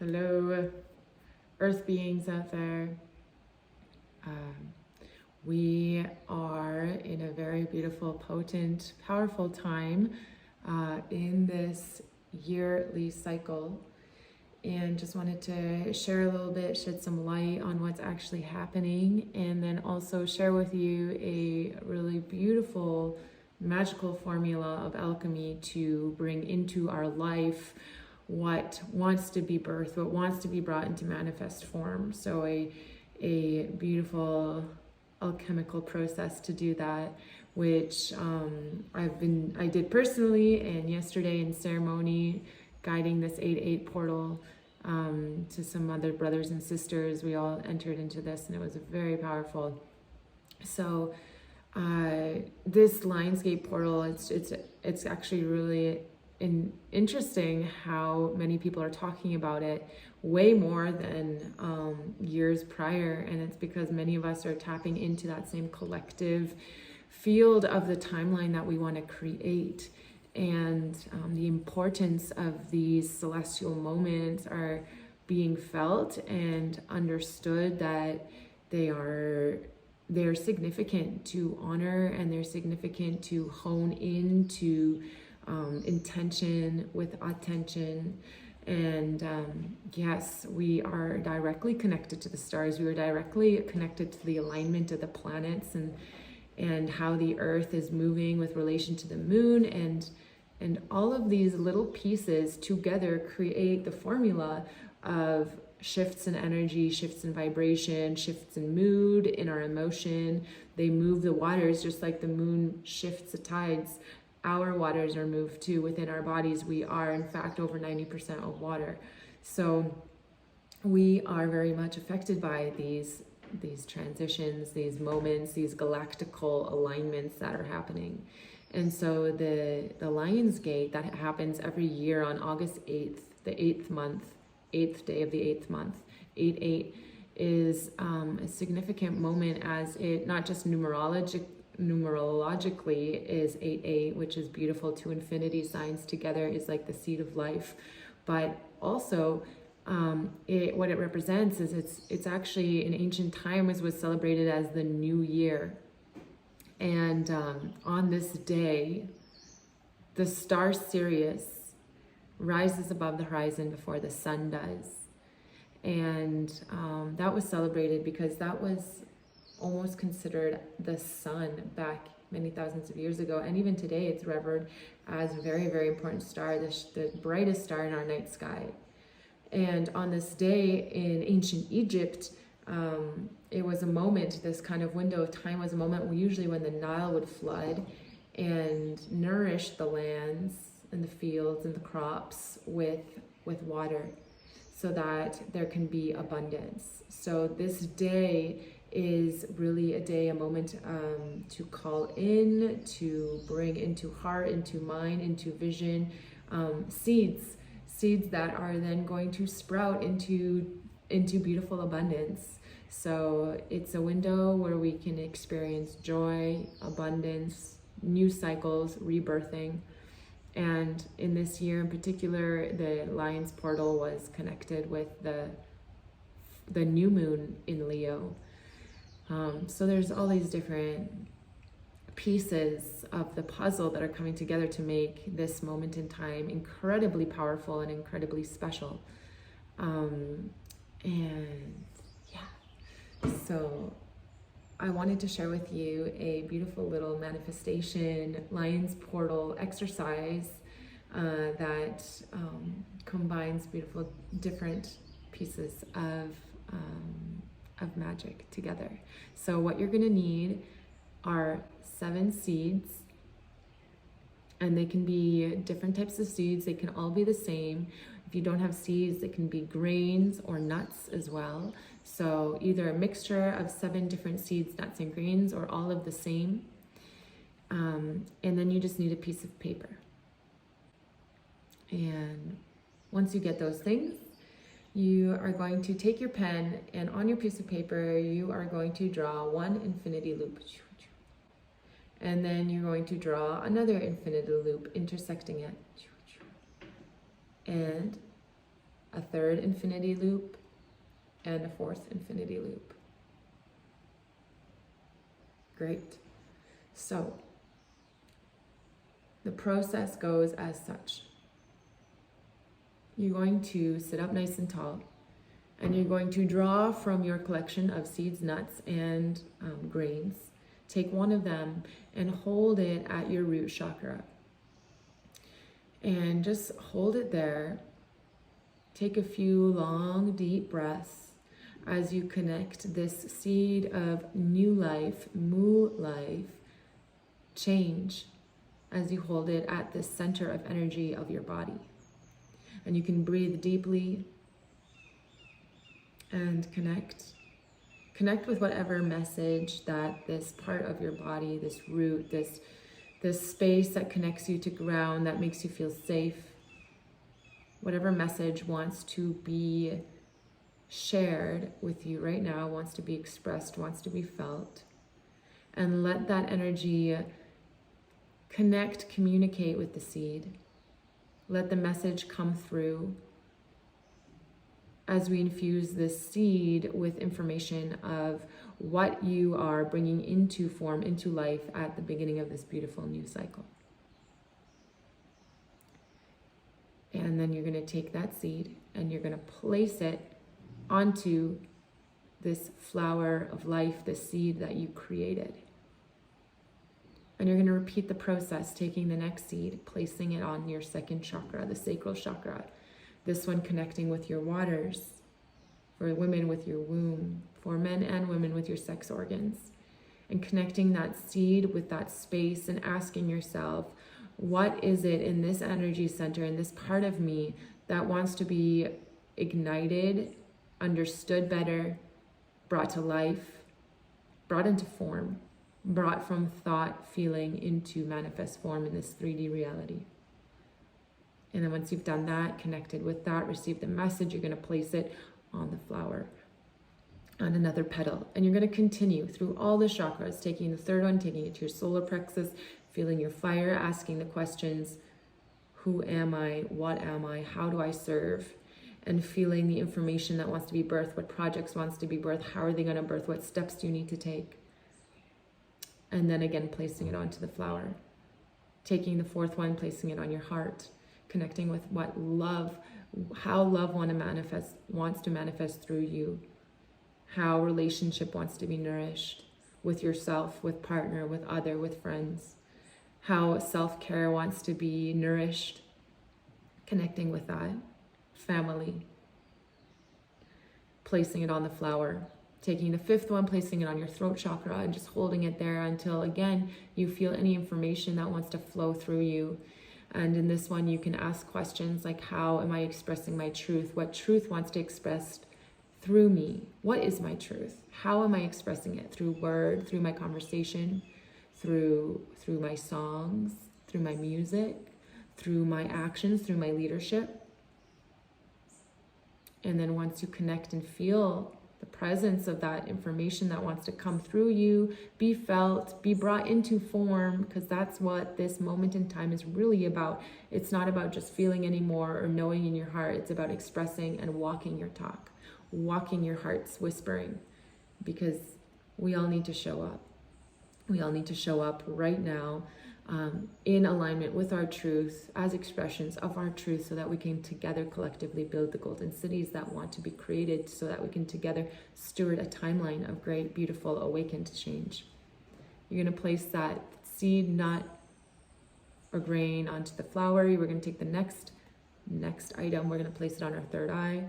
Hello, earth beings out there. Um, we are in a very beautiful, potent, powerful time in this yearly cycle. And just wanted to share a little bit, shed some light on what's actually happening, and then also share with you a really beautiful, magical formula of alchemy to bring into our life what wants to be birthed, what wants to be brought into manifest form. So a beautiful alchemical process to do that, which I did personally, and yesterday in ceremony, guiding this 8-8 portal to some other brothers and sisters. We all entered into this, and it was very powerful. So this Lionsgate portal, it's actually really interesting how many people are talking about it, way more than years prior, and it's because many of us are tapping into that same collective field of the timeline that we want to create. And the importance of these celestial moments are being felt and understood, that they're significant to honor, and they're significant to hone into intention with attention. And yes, we are directly connected to the stars. We are directly connected to the alignment of the planets, and how the earth is moving with relation to the moon, and all of these little pieces together create the formula of shifts in energy, shifts in vibration, shifts in mood, in our emotion. They move the waters just like the moon shifts the tides. Our waters are moved too within our bodies. We are in fact over 90% of water. So we are very much affected by these transitions, these moments, these galactical alignments that are happening. And so the Lion's Gate that happens every year on August 8th, the 8th day of the 8th month, 8-8, is a significant moment, as it not just numerologically is 8-8, which is beautiful. Two infinity signs together is like the seed of life, but also what it represents is it's actually in ancient times was celebrated as the new year. And on this day, the star Sirius rises above the horizon before the sun does. And that was celebrated because that was almost considered the sun back many thousands of years ago. And even today, it's revered as a very, very important star, the brightest star in our night sky. And on this day in ancient Egypt, it was a moment, this kind of window of time was a moment usually when the Nile would flood and nourish the lands and the fields and the crops with water, so that there can be abundance. So this day is really a moment to call in, to bring into heart, into mind, into vision, seeds that are then going to sprout into beautiful abundance. So it's a window where we can experience joy, abundance, new cycles, rebirthing. And in this year in particular, the Lion's portal was connected with the new moon in Leo. So there's all these different pieces of the puzzle that are coming together to make this moment in time incredibly powerful and incredibly special. And yeah, so I wanted to share with you a beautiful little manifestation Lion's portal exercise that combines beautiful different pieces of magic together. So what you're going to need are 7 seeds, and they can be different types of seeds. They can all be the same. If you don't have seeds, they can be grains or nuts as well. So either a mixture of 7 different seeds, nuts, and grains, or all of the same. And then you just need a piece of paper. And once you get those things, you are going to take your pen, and on your piece of paper, you are going to draw 1 infinity loop. And then you're going to draw another infinity loop intersecting it. And a third infinity loop, and a fourth infinity loop. Great. So the process goes as such. You're going to sit up nice and tall, and you're going to draw from your collection of seeds, nuts, and grains. Take one of them and hold it at your root chakra. And just hold it there. Take a few long, deep breaths as you connect this seed of new life, mu life, change, as you hold it at the center of energy of your body. And you can breathe deeply and connect with whatever message that this part of your body, this root, this space that connects you to ground, that makes you feel safe, whatever message wants to be shared with you right now, wants to be expressed, wants to be felt, and let that energy communicate with the seed. Let the message come through as we infuse this seed with information of what you are bringing into form, into life at the beginning of this beautiful new cycle. And then you're going to take that seed and you're going to place it onto this flower of life, the seed that you created. And you're going to repeat the process, taking the next seed, placing it on your second chakra, the sacral chakra. This one connecting with your waters, for women with your womb, for men and women with your sex organs. And connecting that seed with that space and asking yourself, what is it in this energy center, in this part of me that wants to be ignited, understood better, brought to life, brought into form, brought from thought, feeling into manifest form in this 3D reality. And then once you've done that, connected with that, received the message, you're going to place it on the flower, on another petal. And you're going to continue through all the chakras, taking the third one, taking it to your solar plexus, feeling your fire, asking the questions, who am I? What am I? How do I serve? And feeling the information that wants to be birthed, what projects wants to be birthed, how are they going to birth, what steps do you need to take? And then again, placing it onto the flower. Taking the fourth one, placing it on your heart, connecting with what love, how love wants to manifest through you, how relationship wants to be nourished with yourself, with partner, with other, with friends, how self-care wants to be nourished, connecting with that, family, placing it on the flower, taking the fifth one, placing it on your throat chakra and just holding it there until again you feel any information that wants to flow through you. And in this one you can ask questions like, how am I expressing my truth? What truth wants to express through me? What is my truth? How am I expressing it? Through word, through my conversation, through my songs, through my music, through my actions, through my leadership. And then once you connect and feel the presence of that information that wants to come through you, be felt, be brought into form, because that's what this moment in time is really about. It's not about just feeling anymore or knowing in your heart. It's about expressing and walking your talk, walking your heart's whispering, because we all need to show up. We all need to show up right now in alignment with our truth, as expressions of our truth, so that we can together collectively build the golden cities that want to be created, so that we can together steward a timeline of great, beautiful, awakened change. You're going to place that seed, nut, or grain onto the flower. We're going to take the next item. We're going to place it on our third eye,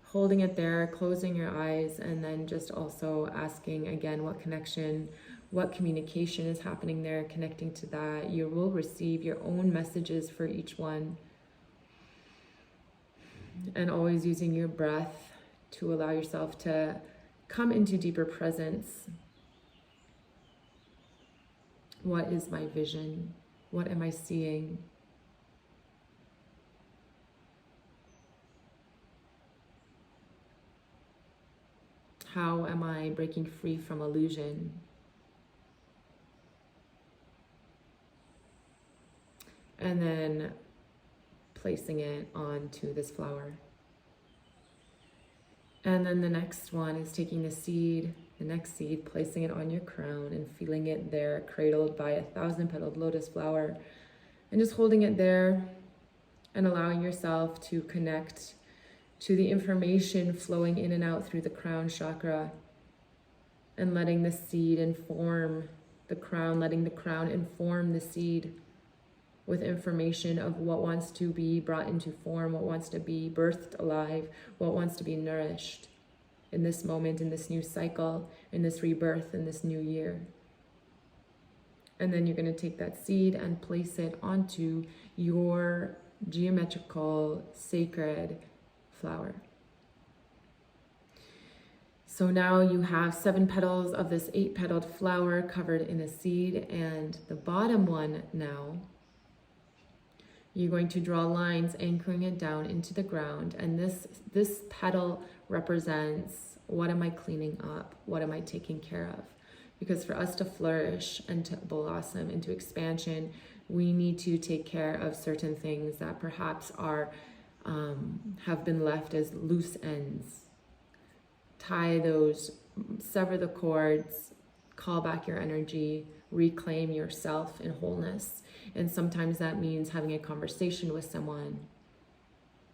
holding it there, closing your eyes, and then just also asking again what connection, what communication is happening there, connecting to that. You will receive your own messages for each one. And always using your breath to allow yourself to come into deeper presence. What is my vision? What am I seeing? How am I breaking free from illusion? And then placing it onto this flower. And then the next one is taking the next seed, placing it on your crown and feeling it there, cradled by a 1,000-petaled lotus flower, and just holding it there and allowing yourself to connect to the information flowing in and out through the crown chakra, and letting the seed inform the crown, letting the crown inform the seed with information of what wants to be brought into form, what wants to be birthed alive, what wants to be nourished in this moment, in this new cycle, in this rebirth, in this new year. And then you're going to take that seed and place it onto your geometrical sacred flower. So now you have 7 petals of this 8-petaled flower covered in a seed, and the bottom one now, you're going to draw lines anchoring it down into the ground, and this petal represents, what am I cleaning up? What am I taking care of? Because for us to flourish and to blossom into expansion, we need to take care of certain things that perhaps are have been left as loose ends. Tie those, sever the cords, call back your energy, reclaim yourself in wholeness. And sometimes that means having a conversation with someone.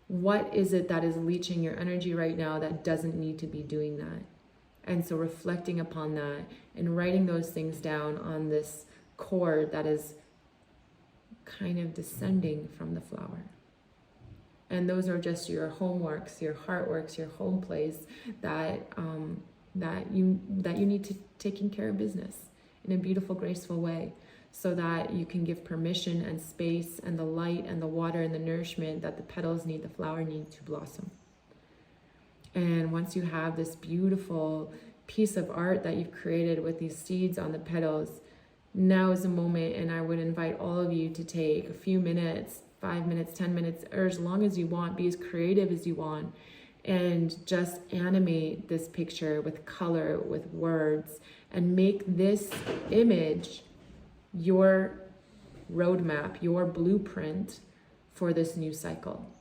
What is it that is leeching your energy right now that doesn't need to be doing that? And so reflecting upon that and writing those things down on this cord that is kind of descending from the flower. And those are just your homeworks, your heart works, your home place that you need to taking care of business in a beautiful, graceful way, so that you can give permission and space and the light and the water and the nourishment that the petals need, the flower needs to blossom. And once you have this beautiful piece of art that you've created with these seeds on the petals, now is a moment, and I would invite all of you to take a few minutes, 5 minutes, 10 minutes, or as long as you want, be as creative as you want, and just animate this picture with color, with words, and make this image your roadmap, your blueprint for this new cycle.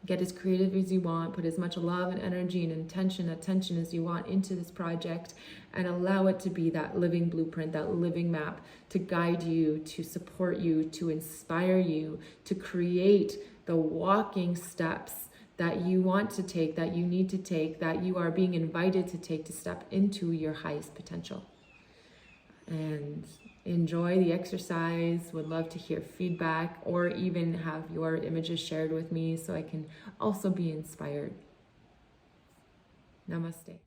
Get as creative as you want, put as much love and energy and attention as you want into this project, and allow it to be that living blueprint, that living map to guide you, to support you, to inspire you, to create the walking steps that you want to take, that you need to take, that you are being invited to take to step into your highest potential. And enjoy the exercise. Would love to hear feedback, or even have your images shared with me so I can also be inspired. Namaste.